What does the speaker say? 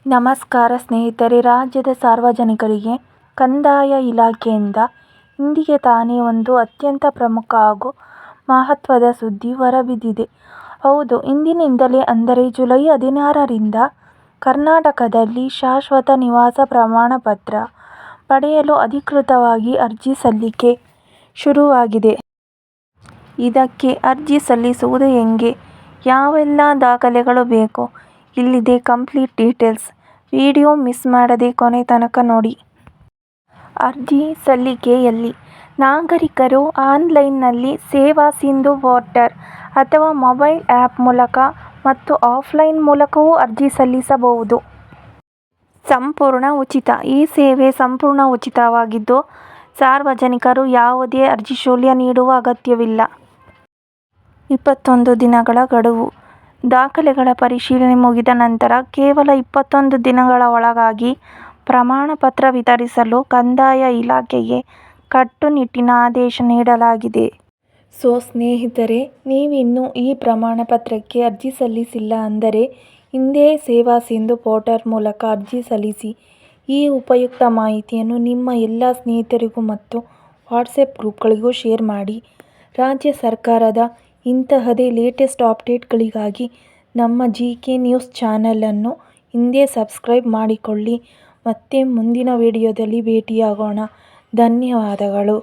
ನಮಸ್ಕಾರ ಸ್ನೇಹಿತರೆ, ರಾಜ್ಯದ ಸಾರ್ವಜನಿಕರಿಗೆ ಕಂದಾಯ ಇಲಾಖೆಯಿಂದ ಇಂದಿಗೆ ತಾನೇ ಒಂದು ಅತ್ಯಂತ ಪ್ರಮುಖ ಹಾಗೂ ಮಹತ್ವದ ಸುದ್ದಿ ಹೊರಬಿದ್ದಿದೆ. ಹೌದು, ಇಂದಿನಿಂದಲೇ ಅಂದರೆ ಜುಲೈ 16ರಿಂದ ಕರ್ನಾಟಕದಲ್ಲಿ ಶಾಶ್ವತ ನಿವಾಸ ಪ್ರಮಾಣ ಪತ್ರ ಪಡೆಯಲು ಅಧಿಕೃತವಾಗಿ ಅರ್ಜಿ ಸಲ್ಲಿಕೆ ಶುರುವಾಗಿದೆ. ಇದಕ್ಕೆ ಅರ್ಜಿ ಸಲ್ಲಿಸುವುದು ಹೇಗೆ? ಯಾವೆಲ್ಲ ದಾಖಲೆಗಳು ಬೇಕು? ಇಲ್ಲಿದೆ ಕಂಪ್ಲೀಟ್ ಡೀಟೇಲ್ಸ್. ವಿಡಿಯೋ ಮಿಸ್ ಮಾಡದೆ ಕೊನೆ ತನಕ ನೋಡಿ. ಅರ್ಜಿ ಸಲ್ಲಿಕೆ ಎಲ್ಲಿ? ನಾಗರಿಕರು ಆನ್ಲೈನ್ನಲ್ಲಿ ಸೇವಾ ಸಿಂಧು ಪೋರ್ಟಲ್ ಅಥವಾ ಮೊಬೈಲ್ ಆ್ಯಪ್ ಮೂಲಕ ಮತ್ತು ಆಫ್ಲೈನ್ ಮೂಲಕವೂ ಅರ್ಜಿ ಸಲ್ಲಿಸಬಹುದು. ಸಂಪೂರ್ಣ ಉಚಿತ. ಈ ಸೇವೆ ಸಂಪೂರ್ಣ ಉಚಿತವಾಗಿದ್ದು, ಸಾರ್ವಜನಿಕರು ಯಾವುದೇ ಅರ್ಜಿ ಶುಲ್ಕ ನೀಡುವ ಅಗತ್ಯವಿಲ್ಲ. 21 ದಿನಗಳ ಗಡುವು. ದಾಖಲೆಗಳ ಪರಿಶೀಲನೆ ಮುಗಿದ ನಂತರ ಕೇವಲ 21 ದಿನಗಳ ಒಳಗಾಗಿ ಪ್ರಮಾಣ ಪತ್ರ ವಿತರಿಸಲು ಕಂದಾಯ ಇಲಾಖೆಗೆ ಕಟ್ಟುನಿಟ್ಟಿನ ಆದೇಶ ನೀಡಲಾಗಿದೆ. ಸೊ ಸ್ನೇಹಿತರೆ, ನೀವಿನ್ನೂ ಈ ಪ್ರಮಾಣ ಪತ್ರಕ್ಕೆ ಅರ್ಜಿ ಸಲ್ಲಿಸಿಲ್ಲ ಅಂದರೆ ಇಂದೇ ಸೇವಾ ಸಿಂಧು ಪೋರ್ಟಲ್ ಮೂಲಕ ಅರ್ಜಿ ಸಲ್ಲಿಸಿ. ಈ ಉಪಯುಕ್ತ ಮಾಹಿತಿಯನ್ನು ನಿಮ್ಮ ಎಲ್ಲ ಸ್ನೇಹಿತರಿಗೂ ಮತ್ತು ವಾಟ್ಸಪ್ ಗ್ರೂಪ್ಗಳಿಗೂ ಶೇರ್ ಮಾಡಿ. ರಾಜ್ಯ ಸರ್ಕಾರದ ಇಂತಹದೇ ಲೇಟೆಸ್ಟ್ ಅಪ್ಡೇಟ್ಗಳಿಗಾಗಿ ನಮ್ಮ GK ನ್ಯೂಸ್ ಚಾನಲನ್ನು ಇಂದೇ ಸಬ್ಸ್ಕ್ರೈಬ್ ಮಾಡಿಕೊಳ್ಳಿ. ಮತ್ತೆ ಮುಂದಿನ ವಿಡಿಯೋದಲ್ಲಿ ಭೇಟಿಯಾಗೋಣ. ಧನ್ಯವಾದಗಳು.